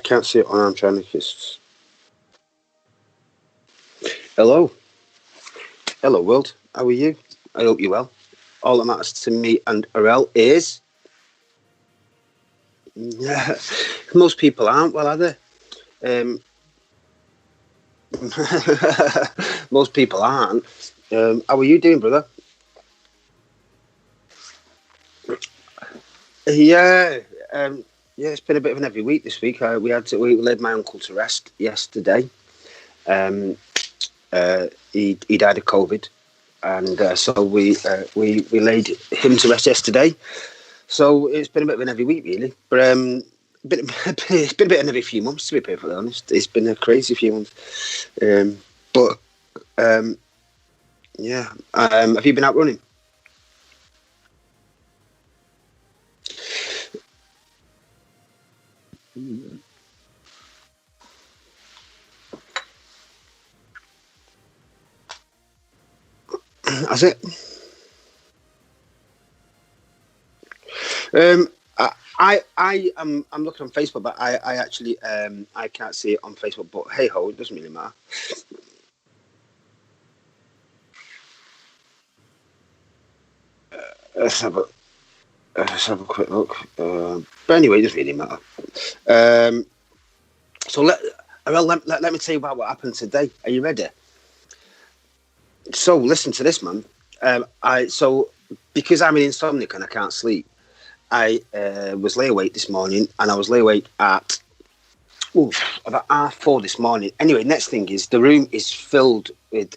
can't see it on Armchair. Hello. Hello, world. How are you? I hope you're well. All that matters to me and Arel is... Most people aren't well, are they? Most people aren't. How are you doing, brother? Yeah. It's been a bit of an heavy week this week. We laid my uncle to rest yesterday. He died of COVID, and so we laid him to rest yesterday. So it's been a bit of an heavy week, really. But it's been a bit of a heavy few months, to be perfectly honest. It's been a crazy few months. Yeah. Have you been out running? Has it? I'm looking on Facebook, but I actually I can't see it on Facebook. But hey ho, it doesn't really matter. Let's have a quick look. But anyway, it doesn't really matter. So let me tell you about what happened today. Are you ready? So listen to this, man. Because I'm an insomniac and I can't sleep, I was lay awake this morning, and I was lay awake at about 4:30 this morning. Anyway, next thing is the room is filled with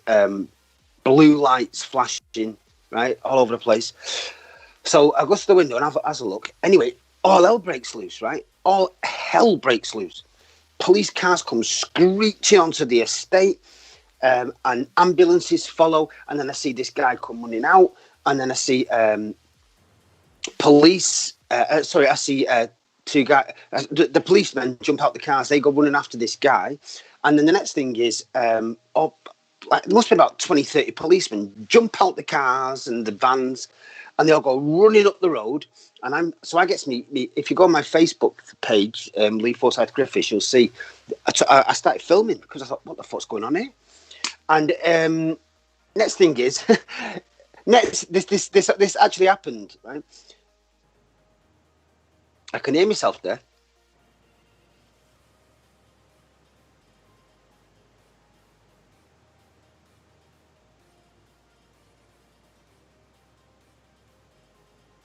blue lights flashing right all over the place. So I go to the window and have a look. Anyway, all hell breaks loose, right? All hell breaks loose. Police cars come screeching onto the estate, and ambulances follow. And then I see this guy come running out, and then I see police. I see two guys. The policemen jump out the cars. They go running after this guy, and then the next thing is, there must be about 20, 30 policemen jump out the cars and the vans, and they all go running up the road. And I guess me. If you go on my Facebook page, Lee Forsyth Griffiths, you'll see. I started filming because I thought, what the fuck's going on here? And next thing is, this actually happened, right? I can hear myself there.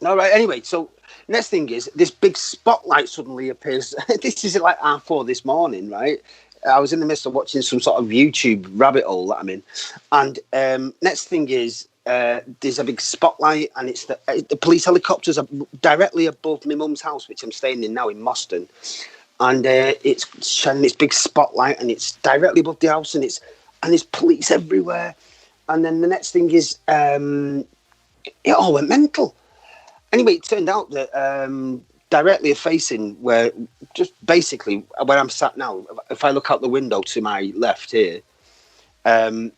All right. Anyway, so next thing is this big spotlight suddenly appears. This is like 4:30 this morning, right? I was in the midst of watching some sort of YouTube rabbit hole that I'm in, and next thing is there's a big spotlight, and it's the police helicopters are directly above my mum's house, which I'm staying in now in Moston, and it's shining this big spotlight, and it's directly above the house, and there's police everywhere, and then the next thing is it all went mental. Anyway, it turned out that directly facing where I'm sat now, if I look out the window to my left here, the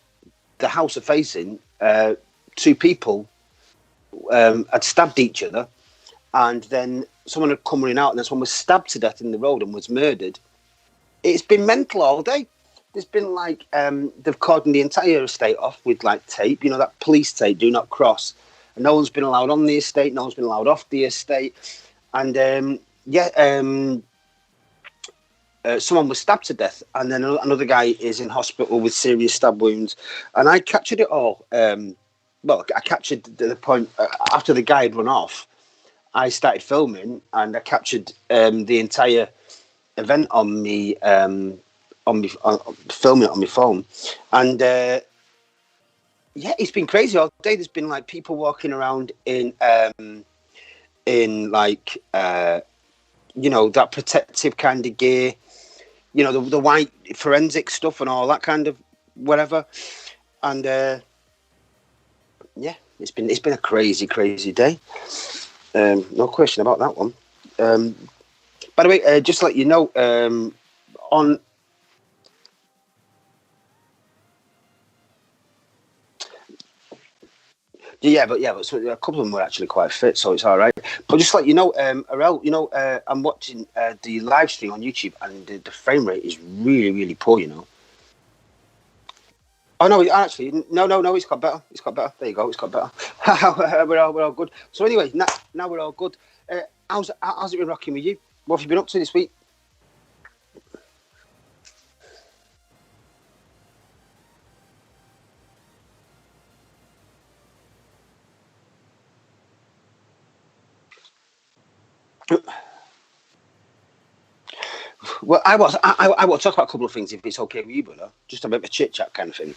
house are facing, two people had stabbed each other, and then someone had come running out, and then someone was stabbed to death in the road and was murdered. It's been mental all day. There's been they've cordoned the entire estate off with tape, that police tape, do not cross. And no one's been allowed on the estate, no one's been allowed off the estate. And someone was stabbed to death, and then another guy is in hospital with serious stab wounds. And I captured it all. I captured the point after the guy had run off. I started filming, and I captured the entire event on me, filming it on my phone. And it's been crazy all day. There's been people walking around in that protective kind of gear, the white forensic stuff and all that kind of whatever. And it's been a crazy day. No question about that one. By the way, just to let you know, on but so a couple of them were actually quite fit, so it's all right. But just like Arel, I'm watching the live stream on YouTube, and the frame rate is really, really poor. Oh no, actually, no, it's got better. It's got better. There you go, it's got better. we're all good. So anyway, now we're all good. How's it been rocking with you? What have you been up to this week? Well, I want to talk about a couple of things if it's okay with you, brother. Just a bit of a chit chat kind of thing.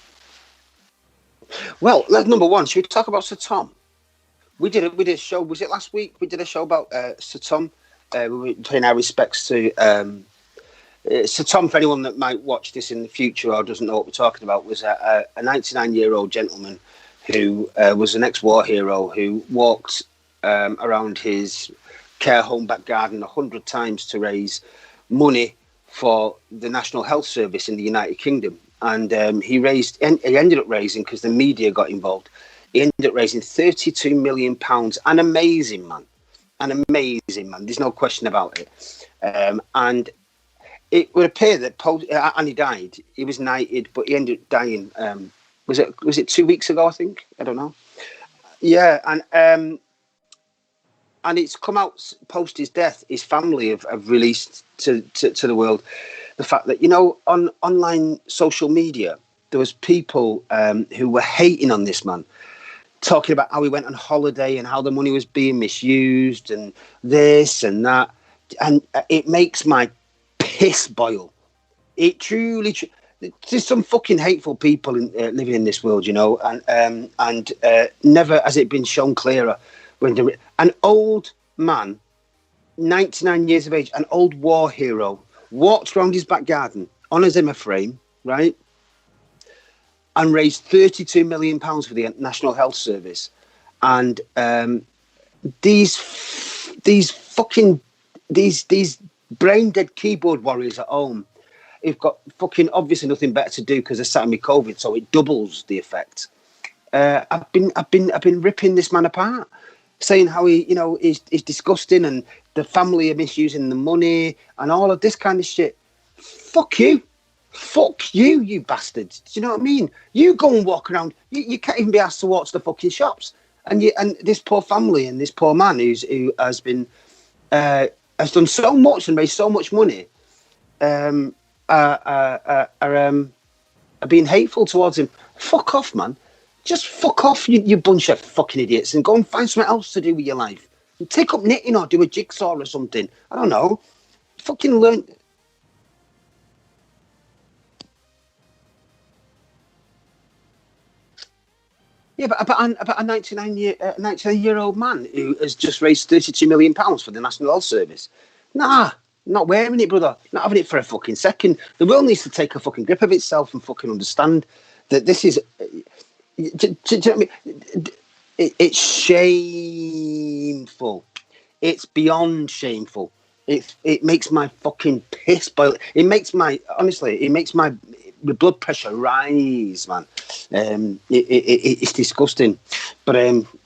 Well, number one, should we talk about Sir Tom? We did a show. Was it last week? We did a show about Sir Tom. We were paying our respects to Sir Tom. For anyone that might watch this in the future or doesn't know what we're talking about, was a 99-year-old gentleman who was an ex-war hero who walked around his care home back garden 100 times to raise money for the National Health Service in the United Kingdom. And he ended up raising, because the media got involved, he ended up raising £32 million. An amazing man. There's no question about it. And it would appear that and he died. He was knighted, but he ended up dying. Was it 2 weeks ago, I think? I don't know. Yeah, and it's come out post his death. His family have released to the world the fact that, on online social media, there was people who were hating on this man, talking about how he went on holiday and how the money was being misused and this and that. And it makes my piss boil. It truly... There's some fucking hateful people living in this world, and never has it been shown clearer. When an old man, 99 years of age, an old war hero, walked around his back garden on a Zimmer frame, right, and raised £32 million for the National Health Service. And these brain dead keyboard warriors at home, who've got fucking obviously nothing better to do because they're sat with COVID, so it doubles the effect. I've been ripping this man apart, saying how he, is disgusting and the family are misusing the money and all of this kind of shit. Fuck you, you bastards. Do you know what I mean? You go and walk around. You can't even be asked to walk to the fucking shops. And this poor family and this poor man who has been has done so much and raised so much money. Are being hateful towards him. Fuck off, man. Just fuck off, you bunch of fucking idiots, and go and find something else to do with your life. And take up knitting or do a jigsaw or something. I don't know. Fucking learn. Yeah, but a 99-year-old man who has just raised £32 million for the National Health Service. Nah. Not wearing it, brother. Not having it for a fucking second. The world needs to take a fucking grip of itself and fucking understand that this is... Do you know what I mean? It's shameful. It's beyond shameful. It makes my fucking piss boil. It makes my blood pressure rise, man. It's disgusting. But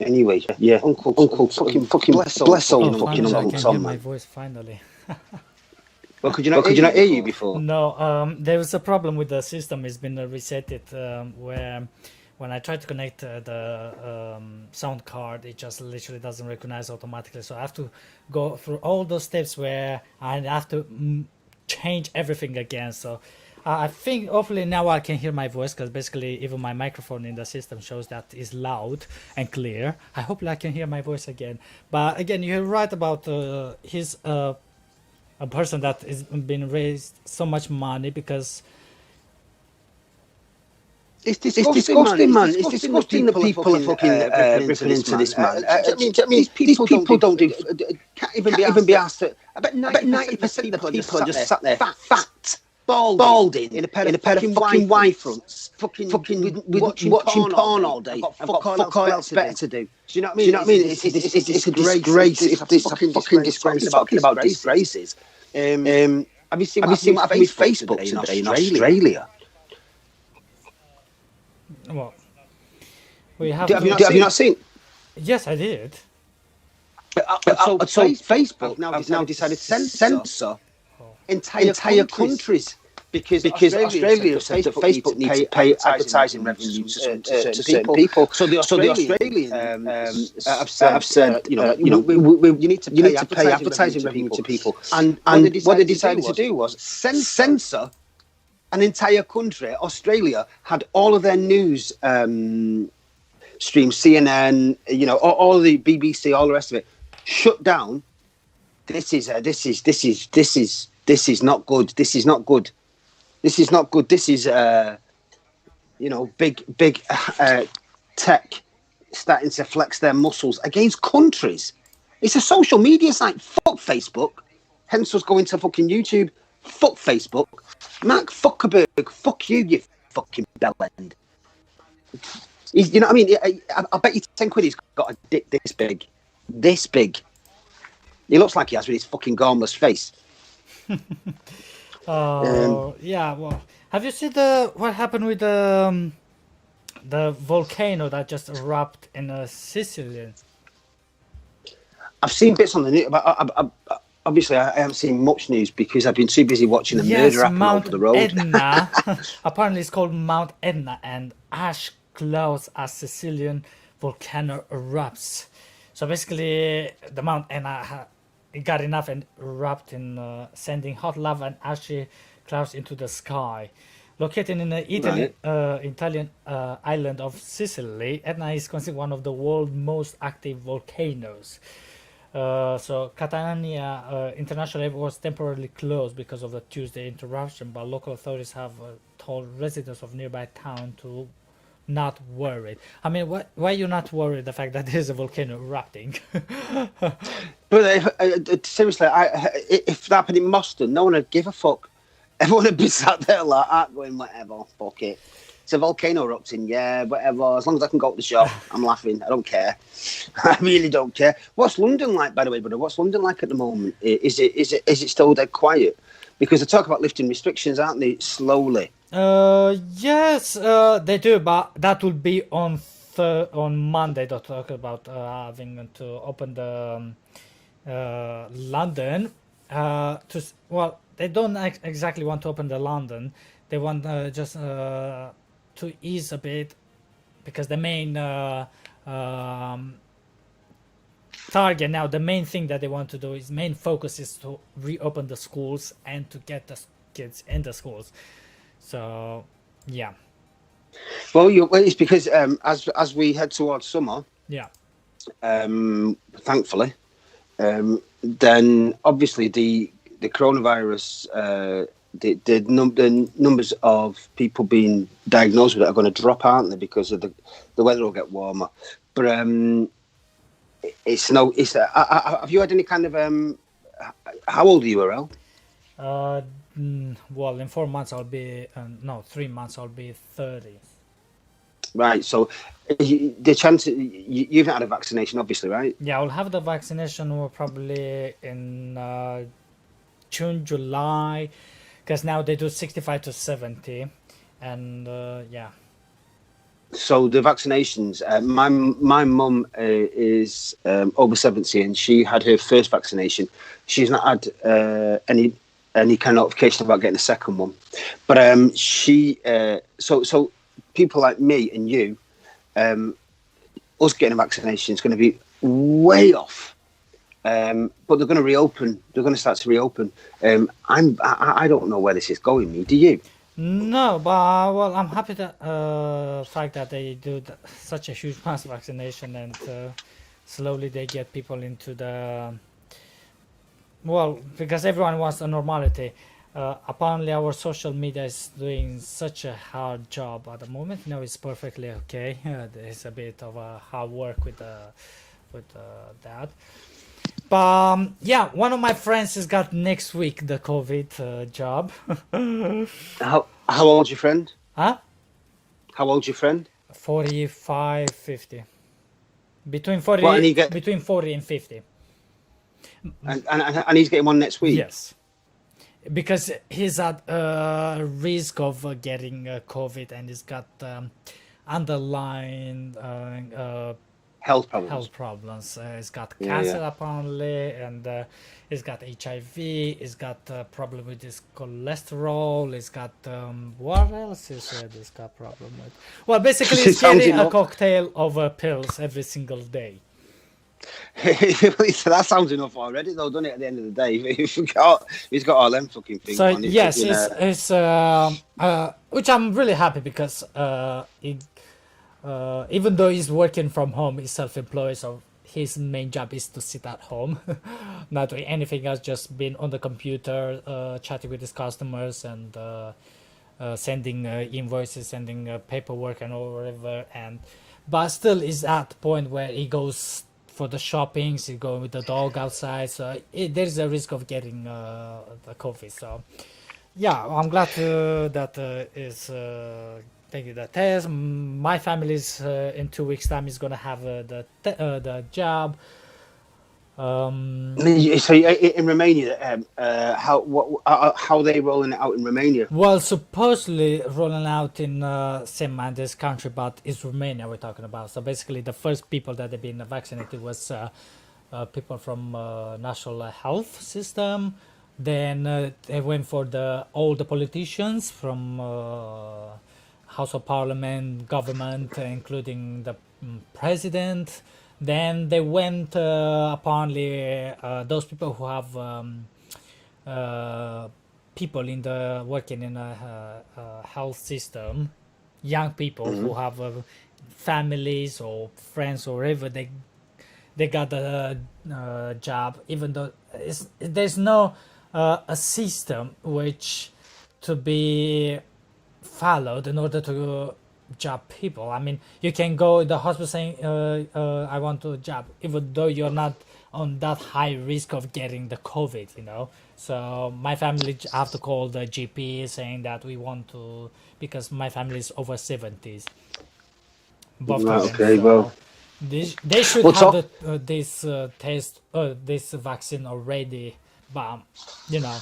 anyway, yeah. Uncle, fucking bless old fucking Uncle Tom. I can hear my voice finally. Well, could you not hear you before? No, there was a problem with the system. It's been resetted where when I try to connect the sound card, it just literally doesn't recognize automatically. So I have to go through all those steps where I have to change everything again. So I think hopefully now I can hear my voice, because basically even my microphone in the system shows that is loud and clear. I hope I can hear my voice again. But again, you're right about his... a person that has been raised so much money, because it's disgusting, man. It's disgusting that people are fucking ripping into this man. These people don't do. Can't even be asked to. I bet 90% of people are just sat there, fat, balding, in a pair of fucking Y-fronts, fucking watching porn all day. I've got fuck all else better to do. Do you know what I mean? It's a disgrace. It's a fucking disgrace. Talking about disgraces. Have you seen what happened with Facebook today in Australia? Well, we have. Have you not seen? Yes, I did. So Facebook have now decided to censor Oh. entire countries because Australia have said that Facebook need to pay advertising revenue to certain people. So the Australian have said, you need to pay advertising revenue to people. And what they decided to do was censor an entire country. Australia had all of their news streams, CNN, all the BBC, all the rest of it, shut down. This is not good. This is not good. This is not good. This is big tech starting to flex their muscles against countries. It's a social media site. Fuck Facebook. Hence us going to fucking YouTube. Fuck Facebook. Mark Zuckerberg. Fuck you, you fucking bellend. You know what I mean? I bet you 10 quid he's got a dick this big. This big. He looks like he has with his fucking gormless face. Yeah. Well, have you seen what happened with the volcano that just erupted in Sicily? I've seen bits on the news, but obviously I haven't seen much news because I've been too busy watching a murder happen over the road. Etna. Apparently, it's called Mount Etna, and ash clouds as Sicilian volcano erupts. So basically, the Mount Etna it got enough and erupted in sending hot lava and ashy clouds into the sky. Located in the Italian island of Sicily, Etna is considered one of the world's most active volcanoes. So Catania International Airport was temporarily closed because of the Tuesday interruption, but local authorities have told residents of nearby town to not worry. I mean, why are you not worried the fact that there's a volcano erupting? But seriously, if that happened in Boston, no one would give a fuck. Everyone would be sat there like that, going, whatever, fuck it. It's a volcano erupting, yeah, whatever. As long as I can go to the shop, I'm laughing. I don't care. I really don't care. What's London like, by the way, brother? What's London like at the moment? Is it still dead quiet? Because they talk about lifting restrictions, aren't they? Slowly. Yes, they do, but that will be on Monday. They'll talk about having to open the London. Well, they don't exactly want to open the London. They want just to ease a bit, because the main target now, the main thing that they want to do is main focus is to reopen the schools and to get the kids in the schools. So, yeah. Well, it's because as we head towards summer, yeah, thankfully, then obviously the coronavirus, the numbers of people being diagnosed with it are going to drop, aren't they? Because of the weather will get warmer. But have you had any kind of how old are you, Arel? Well, in 4 months I'll be 3 months I'll be 30. Right. So the chance you've had a vaccination, obviously, right? Yeah, I'll have the vaccination probably in June, July, because now they do 65 to 70, and yeah. So the vaccinations, my mum is over 70, and she had her first vaccination. She's not had any kind of notification about getting a second one, but so people like me and you, us getting a vaccination is going to be way off. But they're going to reopen. They're going to start to reopen. I don't know where this is going. Me, do you? No, but well, I'm happy that fact that they do such a huge mass vaccination, and slowly they get people into the because everyone wants a normality. Apparently, our social media is doing such a hard job at the moment. No, it's perfectly okay. There's a bit of a hard work with that. But yeah, one of my friends has got next week the COVID job. How old's your friend? Huh? How old's your friend? 45, 50. Between 40, between 40 and 50. And he's getting one next week? Yes. Because he's at risk of getting COVID, and he's got underlying Health problems. health problems. He's got Yeah, yeah. cancer apparently, and he's got HIV. He's got problem with his cholesterol. He's got what else he said he's got problem with? Well, basically, It he's sounds getting a enough. cocktail of pills every single day. That sounds enough already, though, doesn't it? At the end of the day, he's got all them fucking things So on it. yes, Fucking, it's which I'm really happy because even though he's working from home, he's self-employed, so his main job is to sit at home, not doing anything else, just being on the computer, chatting with his customers and sending invoices, sending paperwork and all whatever. And but still is at the point where he goes for the shoppings, he go with the dog outside, so there's a risk of getting the COVID. So yeah, I'm glad that is taking the test. My family is in 2 weeks' time is gonna have the jab. so in Romania, how are they rolling it out in Romania? Well, supposedly rolling out in same man this country, but it's Romania we're talking about. So basically, the first people that have been vaccinated was people from national health system. Then they went for all the politicians from House of Parliament, government, including the president. Then they went apparently those people who have people in the working in a health system, young people Hmm. who have families or friends or whatever, they got the job, even though there's no a system which to be followed in order to job people. I mean, you can go to the hospital saying, I want to job, even though you're not on that high risk of getting the COVID, you know. So my family have to call the GP saying that we want to, because my family is over 70s, both Right. of them. Okay. Well, So they should we'll have talk. this test, this vaccine already, but you know.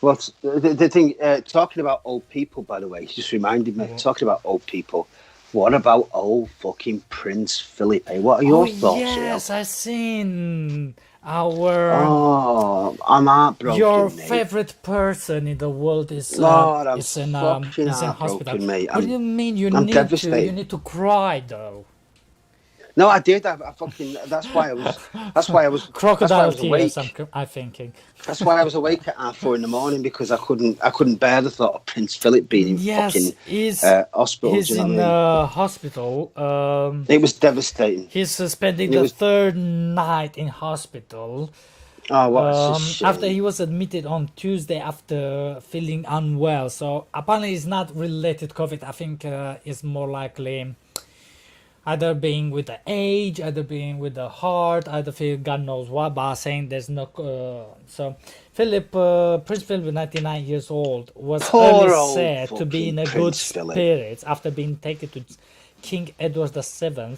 What's the thing? Talking about old people, by the way, just reminded me. Well, Talking about old people, what about old fucking Prince Philip? Eh? What are oh your thoughts, Leo? yes, I seen our Oh, I'm your heartbroken, mate. favorite person in the world Lord, I'm fucking is in hospital. heartbroken, mate. What do you mean I'm you devastated. need to cry though? No, I did. I fucking. That's why I was. That's why I was. That's why I Crocodile was tears. awake. I'm thinking. That's why I was awake at 4:30 in the morning because I couldn't. I couldn't bear the thought of Prince Philip being in Yes, fucking he's hospital. Do he's you know in what I mean? hospital. It was devastating. He's spending It the was. third night in hospital. Oh, what a After shame. he was admitted on Tuesday after feeling unwell. So apparently it's not related COVID. I think it's more likely either being with the age, either being with the heart, either feel God knows what. But saying there's no. So Prince Philip, 99 years old, was early Poor old said to be fucking in a good Prince Philip. spirits after being taken to King Edward VII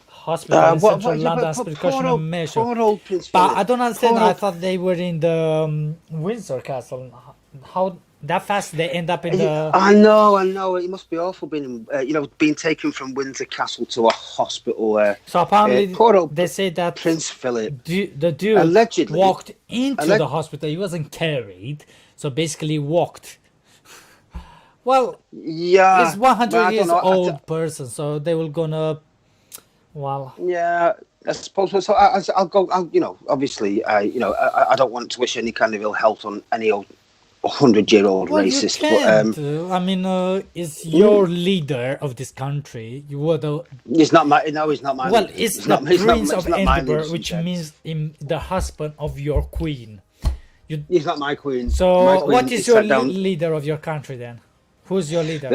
Hospital in What? central What? Yeah, London as precautionary measure. poor old Prince But Philip. I don't understand. Poor I old. thought they were in the Windsor Castle. How that fast they end up in the. I know, I know. It must be awful being, being taken from Windsor Castle to a hospital. So apparently Poor old they say that Prince Philip, the dude allegedly, walked into alleg- the hospital. He wasn't carried, so basically walked. Well, yeah, he's 100 but I don't years know. old person, so they will gonna. Well, Yeah, I suppose. So I'll go. Obviously, I don't want to wish any kind of ill health on any old 100-year-old well, you racist, but can't. I mean, is your leader of this country? You were the he's not my. No, he's not my well, leader. it's He's the not. He's not. Prince He's of not my leader. Edinburgh, which means the husband of your queen. You. He's not my queen. My So, what queen is is your sat down. leader of your country then? Who's your leader?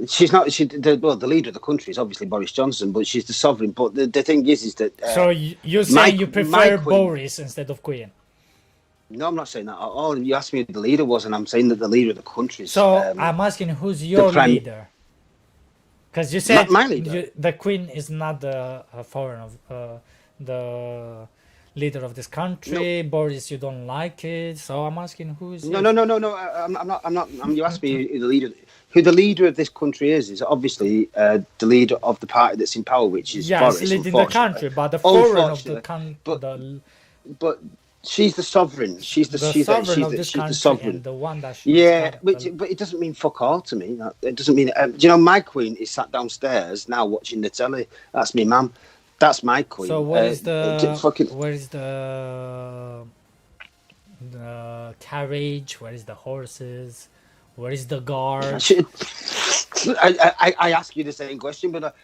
She's not. The leader of the country is obviously Boris Johnson, but she's the sovereign. But the thing is that So you're my saying you my prefer queen. Boris instead of Queen? No, I'm not saying that at all. You asked me who the leader was, and I'm saying that the leader of the country is So I'm asking who's your prime. leader? Because you said My leader. the Queen is not the foreign of the leader of this country. Boris, you don't like it, so I'm asking who is No, he? no, no, no, no. I'm not. I'm not. You asked me who the leader of this country is. Is obviously the leader of the party that's in power, which is Yes, Boris. leading the Unfortunately, country, but the foreign of the unfortunately, con but but she's the sovereign. the sovereign of this She's the country sovereign. and the one that she's Yeah, got which but it doesn't mean fuck all to me. It doesn't mean. Do you know my queen is sat downstairs now watching the telly. That's me, mum. That's my queen. So Fucking. where is the carriage? Where is the horses? Where is the guard? I ask you the same question, but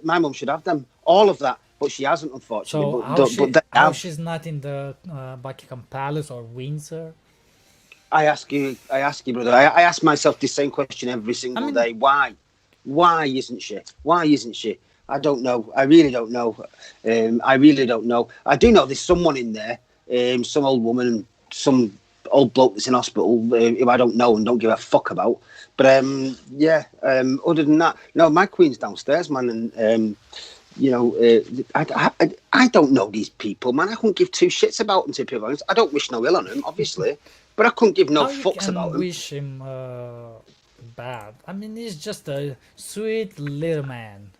my mum should have them, all of that, but she hasn't, unfortunately. So But they how have. she's not in the Buckingham Palace or Windsor? I ask you, brother. I ask myself the same question every single day. Why isn't she? Why isn't she? I don't know. I really don't know. I really don't know. I do know there's someone in there, some old woman, some old bloke that's in hospital who I don't know and don't give a fuck about. But other than that, no, my queen's downstairs, man, and I don't know these people, man. I couldn't give two shits about them, to be honest. I don't wish no ill on them, obviously, but I couldn't give no fucks about them. Wish him bad. I mean, he's just a sweet little man.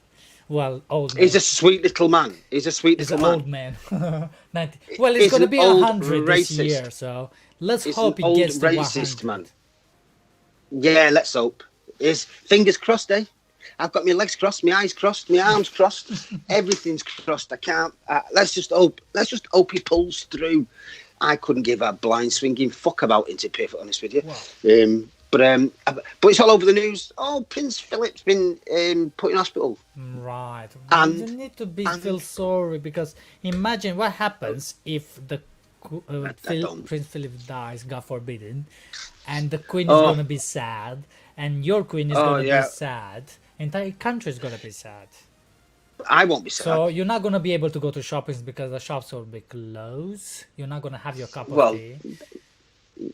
Well, old man. He's a sweet little man. He's a sweet little man. Old man. 90. Well, it's going to be 100 this year, so let's hope he gets to 100. Man. Yeah, let's hope. Fingers crossed, eh? I've got my legs crossed, my eyes crossed, my arms crossed. Everything's crossed. I can't. Let's just hope. Let's just hope he pulls through. I couldn't give a blind swinging fuck about it, to be perfectly honest with you. Wow. But it's all over the news. Oh, Prince Philip's been put in hospital. Right. And you need to feel sorry, because imagine what happens if the Prince Philip dies, God forbidden, and the Queen is going to be sad, and your Queen is going to be sad. Entire country is going to be sad. I won't be sad. So you're not going to be able to go to shopping because the shops will be closed. You're not going to have your cup of tea.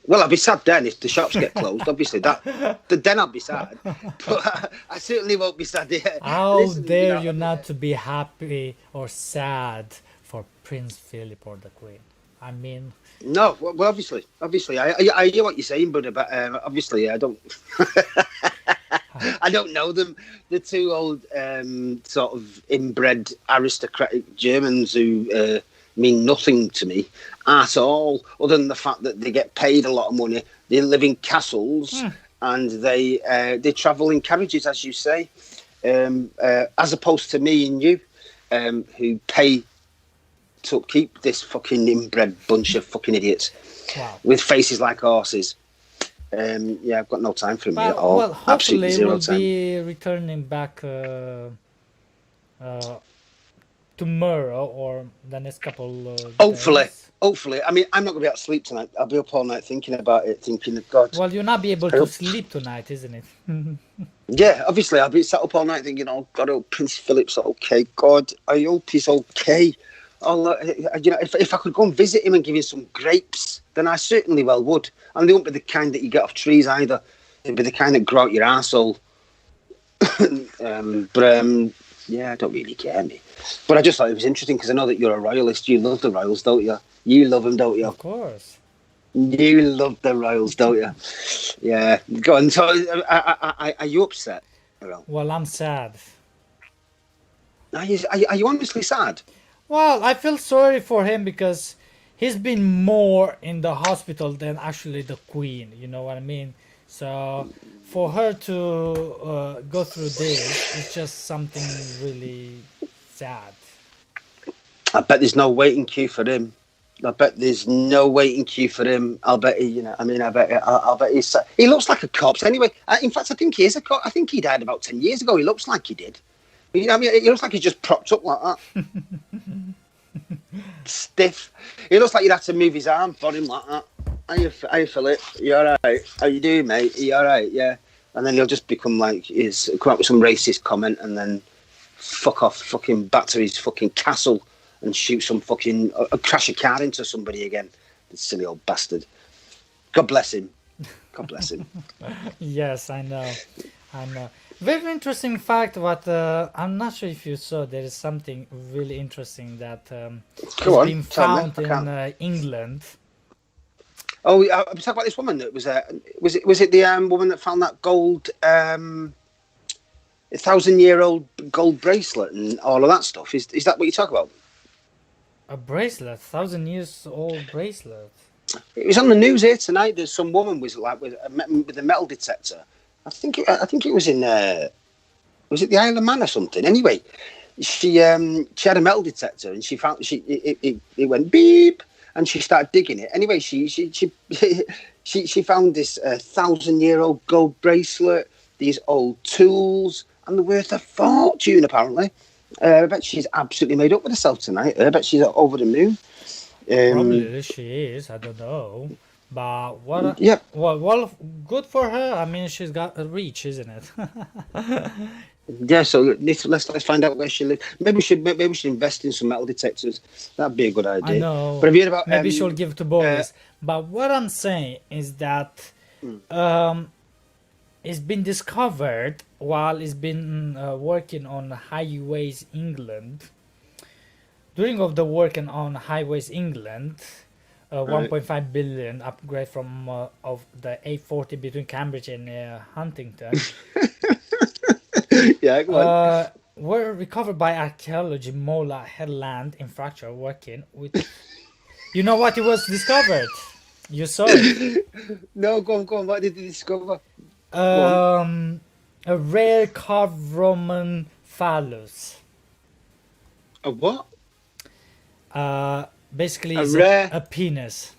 Well, I'll be sad then if the shops get closed. Obviously, then I'll be sad. But I certainly won't be sad. How dare you not to be happy or sad for Prince Philip or the Queen? I mean, no. Well, obviously, I hear what you're saying, but obviously, I don't. I don't know them. The two old sort of inbred aristocratic Germans who mean nothing to me at all, other than the fact that they get paid a lot of money. They live in castles and they travel in carriages, as you say, as opposed to me and you, who pay to keep this fucking inbred bunch of fucking idiots with faces like horses. I've got no time for them at all. Well, hopefully we'll be returning back tomorrow or the next couple Hopefully. I mean, I'm not going to be able to sleep tonight. I'll be up all night thinking about it, thinking of God. Well, you'll not be able to sleep tonight, isn't it? Yeah, obviously. I'll be sat up all night thinking, oh, God, oh, Prince Philip's okay. God, I hope he's okay. If I could go and visit him and give him some grapes, then I certainly well would. And they won't be the kind that you get off trees either. They'd be the kind that grow out your arsehole. I don't really care, me. But I just thought it was interesting because I know that you're a royalist. You love the royals, don't you? You love them, don't you? Of course. You love the royals, don't you? Yeah. Go on. So, are you upset? Well, I'm sad. Are you honestly sad? Well, I feel sorry for him because he's been more in the hospital than actually the Queen. You know what I mean? So for her to go through this, it's just something really sad. I bet there's no waiting queue for him. I'll bet he's. I'll bet he's. He looks like a corpse anyway. In fact, I think he is a corpse. I think he died about 10 years ago. He looks like he did. You know, I mean, he looks like he's just propped up like that. Stiff. He looks like you'd have to move his arm for him like that. How you Philip? You alright? How you doing, mate? Are you alright? Yeah. And then he'll just become like, come up with some racist comment and then fuck off fucking back to his fucking castle and shoot some fucking, crash a car into somebody again. The silly old bastard. God bless him. God bless him. Yes, I know. Very interesting fact. What I'm not sure if you saw. There is something really interesting that is Go on, being tell me. found I in can't. England. Oh, I was talking about this woman that was it the woman that found that gold 1,000-year-old gold bracelet and all of that stuff? Is that what you talk about? A bracelet, 1,000 years old bracelet. It was on the news here tonight. There's some woman was like with a metal detector. I think it was in was it the Isle of Man or something? Anyway, she had a metal detector and she found it went beep and she started digging it. Anyway, she found this 1,000-year-old gold bracelet, these old tools, and they're worth a fortune apparently. I bet she's absolutely made up with herself tonight. I bet she's over the moon. Probably she is. I don't know. But what? Yeah, Well, good for her. I mean, she's got a reach, isn't it? yeah. So let's find out where she lives. Maybe we should invest in some metal detectors. That'd be a good I idea. know. But have you heard about Maybe she'll give to uh, boys. But what I'm saying is that um, it's been discovered while it's been working on highways England. During of the working on highways England, right. 1.5 billion upgrade from of the A40 between Cambridge and Huntington Yeah, go on. were recovered by archaeology Mola headland in fracture working with. You know what it was discovered? You saw it. No, go on. What did you discover? Go on. Um, a rare carved Roman phallus. A what? Basically, A is rare, a penis.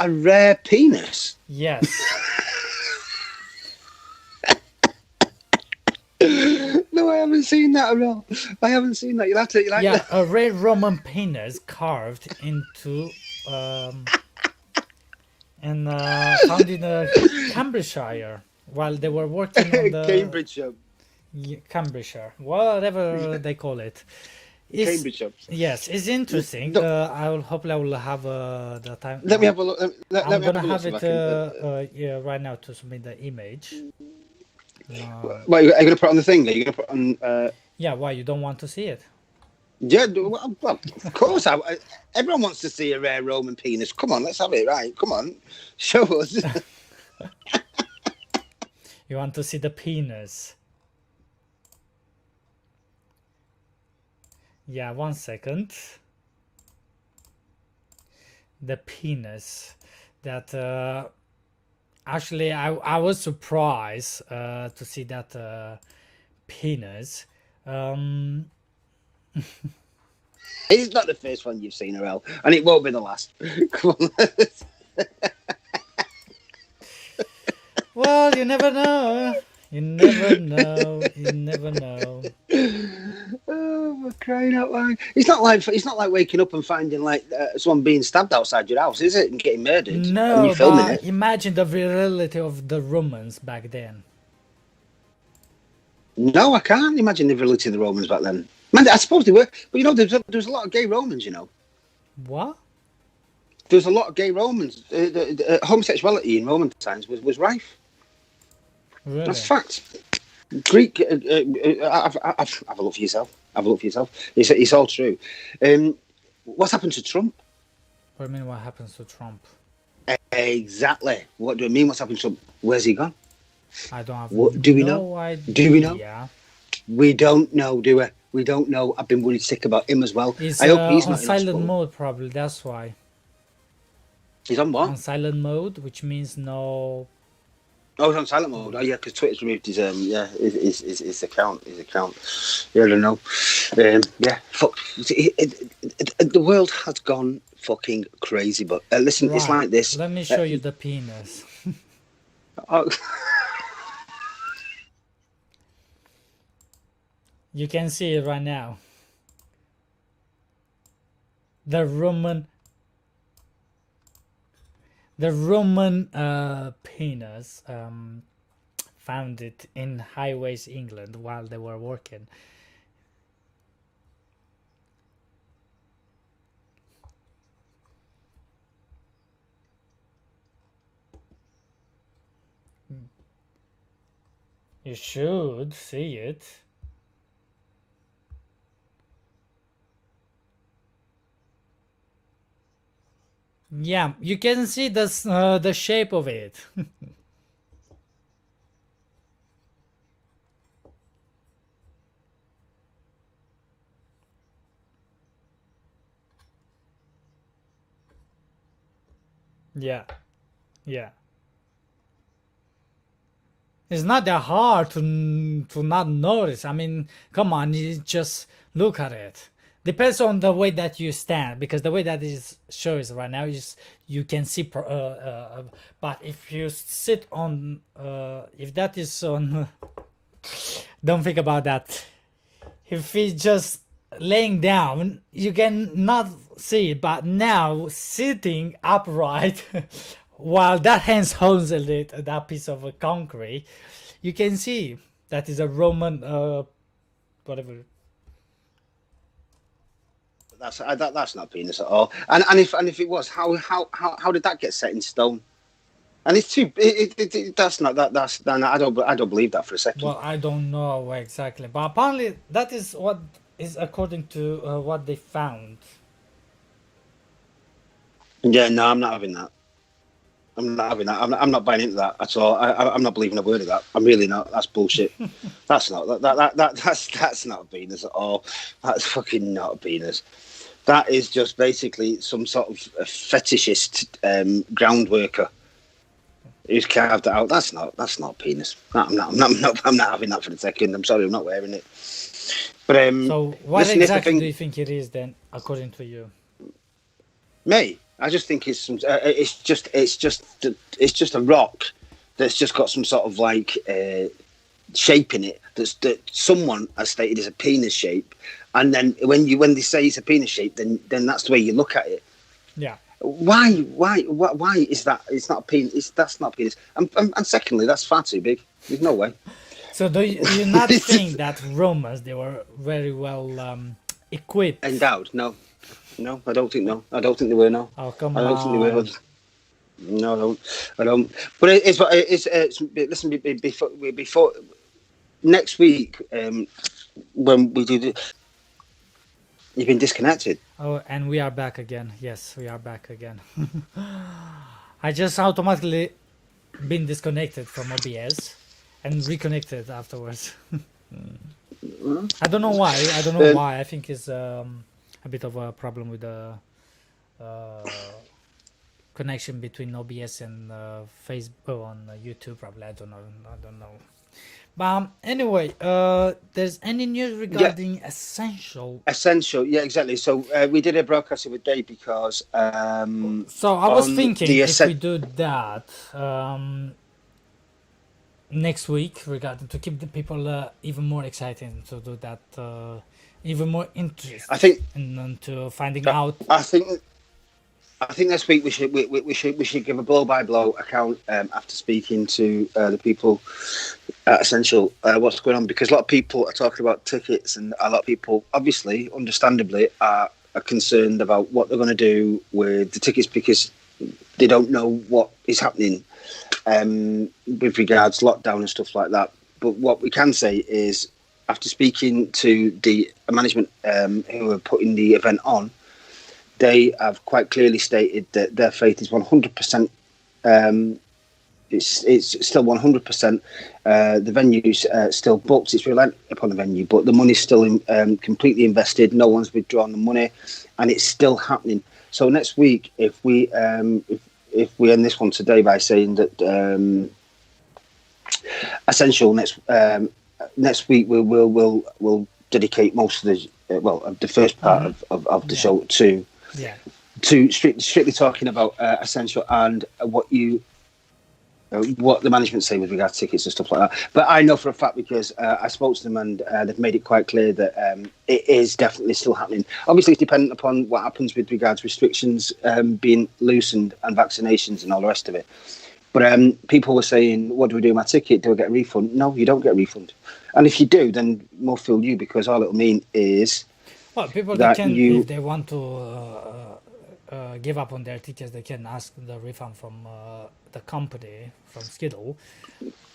a rare penis. Yes. No, I haven't seen that at all. I haven't seen that. You like Yeah, that. a rare Roman penis carved into and found in Cambridgeshire while they were working on the Cambridgeshire. Cambridgeshire, whatever they call it. Is Cambridgeshire. yes, it's interesting. No, I will have the time. let me have a look. Let I'm me have gonna a look have see if I it can. yeah right now to submit the image. What are you going to put on the thing? Are you going to put on? Yeah, why you don't want to see it? Yeah, well, of course. Everyone wants to see a rare Roman penis. Come on, let's have it right. Come on, show us. You want to see the penis? Yeah, 1 second. The penis. That actually I was surprised to see that penis. It's not the first one you've seen, Arel, and it won't be the last. Come on. Well, you never know. You never know. You never know. Oh, we're crying out loud! It's not like waking up and finding like someone being stabbed outside your house, is it? And getting murdered, and you No, filming but it. imagine the virility of the Romans back then. No, I can't imagine the virility of the Romans back then. Man, I suppose they were, but there's a lot of gay Romans. What? There's a lot of gay Romans. Homosexuality in Roman times was rife. That's Really? fact. Greek. Have a look for yourself. Have a look for yourself. It's all true. What's happened to Trump? What do you mean what happens to Trump? Exactly. What do I mean? What's happened to Trump? Where's he gone? I don't have What do we know? no idea. Do we know? We don't know, do we? We don't know. I've been worried sick about him as well. He's I hope he's on not in silent hospital. mode probably, that's why. He's on what? On silent mode, which means no. Oh, he's on silent mode. Oh, yeah, because Twitter's removed his his account. His account. Yeah, I don't know. Yeah, fuck. The world has gone fucking crazy. But listen, Right. it's like this. Let me show you the penis. Oh, You can see it right now. The Roman penis found it in highways England while they were working. You should see it. Yeah, you can see the shape of it. Yeah, yeah. It's not that hard to not notice. I mean, come on, you just look at it. Depends on the way that you stand, because the way that is shows right now is you can see. But if you sit on, if that is on, don't think about that. If it's just laying down, you can not see it. But now sitting upright, while that hand holds it, that piece of concrete, you can see that is a Roman, whatever. That's not penis at all. And if it was, how did that get set in stone? And it's too. That's not that. That's no, I don't believe that for a second. Well, I don't know exactly, but apparently that is what is according to what they found. Yeah, no, I'm not having that. I'm not having that. I'm not buying into that at all. I'm not believing a word of that. I'm really not. That's bullshit. That's not that's not a penis at all. That's fucking not a penis. That is just basically some sort of a fetishist ground worker who's carved it out. That's not penis. I'm not having that for a second. I'm sorry, I'm not wearing it. But So what listen, exactly do you think it is then, according to you? me, I just think it's some. It's just a rock that's just got some sort of like shape in it that someone has stated is a penis shape, and then when they say it's a penis shape, then that's the way you look at it. Yeah. Why is that? It's not a penis. That's not a penis. And secondly, that's far too big. There's no way. So do you not think that Romans, they were very well equipped? Endowed? No, I don't think. No, I don't think they were. No, Oh, come I don't think they were. on. No, I don't. But listen, before next week, when we do you've been disconnected. Oh, and we are back again. Yes, we are back again. I just automatically been disconnected from OBS and reconnected afterwards. I don't know why. I don't know why. I think it's a bit of a problem with the connection between OBS and Facebook on YouTube. Probably. I don't know. I don't know. But anyway, there's any news regarding Essential? Essential, yeah, exactly. So we did a broadcast with Dave because. So I was thinking if we do that next week, regarding to keep the people even more excited to do that, even more interest. I think into finding out. I think next week we should give a blow by blow account after speaking to the people at Essential what's going on, because a lot of people are talking about tickets, and a lot of people, obviously, understandably, are concerned about what they're going to do with the tickets because they don't know what is happening with regards to lockdown and stuff like that. But what we can say is, after speaking to the management who are putting the event on, they have quite clearly stated that their faith is 100%. It's still 100%. The venue's still booked. It's reliant upon the venue, but the money's still completely invested. No one's withdrawn the money, and it's still happening. So next week, if we end this one today by saying that Essential next week we'll dedicate most of the first part of the show to. Yeah. To strictly talking about Essential and what the management say with regard to tickets and stuff like that. But I know for a fact, because I spoke to them, and they've made it quite clear that it is definitely still happening. Obviously, it's dependent upon what happens with regards to restrictions being loosened and vaccinations and all the rest of it. But people were saying, what do we do with my ticket? Do I get a refund? No, you don't get a refund. And if you do, then more fool you, because all it'll mean is... Well, people that can, if they want to give up on their tickets, they can ask the refund from the company from Skiddle.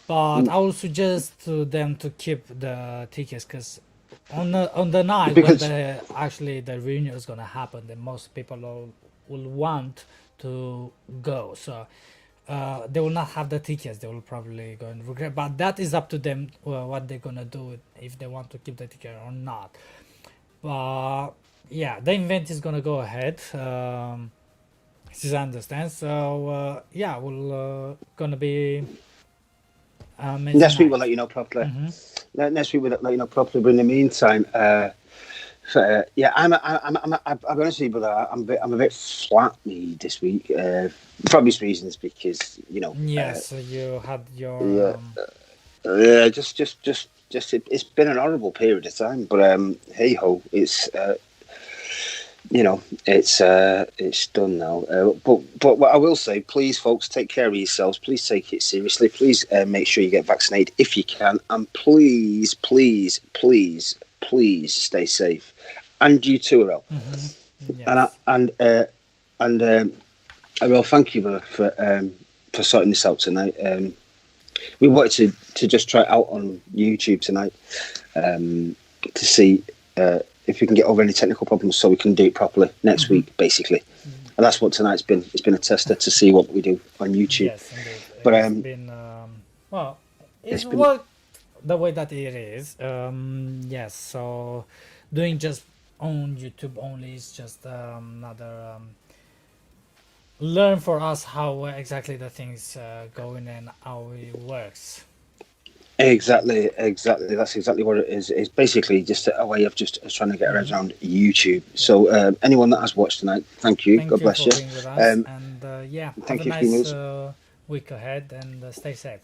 But I would suggest to them to keep the tickets because on the night when because the reunion is gonna happen, then most people will want to go. So they will not have the tickets. They will probably go and regret. But that is up to them what they're gonna do if they want to keep the ticket or not. But yeah, the event is gonna go ahead. As I understand. So yeah, we'll gonna be amazing next week we'll night. let you know properly. Mm-hmm. Next week we'll let you know properly. But in the meantime, yeah, I'll be honest with you, but I'm a bit flat me this week for obvious reasons because Yes, you had your yeah, yeah, it's been an horrible period of time. But hey ho, it's done now. But what I will say, please, folks, take care of yourselves. Please take it seriously. Please make sure you get vaccinated if you can, and please, please, please, please stay safe. And you too, Errol. yes. And Errol, thank you for sorting this out tonight. We wanted to just try it out on YouTube tonight to see if we can get over any technical problems so we can do it properly next week, basically. And that's what tonight's been. It's been a tester to see what we do on YouTube. Yes, indeed. But It's been well, it's been worked the way that it is. Yes, so doing just on YouTube only is just another learn for us how exactly the things going and how it works. exactly. That's exactly what it is. It's basically just a way of just trying to get around YouTube. So anyone that has watched tonight, thank you. Thank God you bless for you. being with us, and yeah, have a Thank you for being nice with us. week ahead and stay safe.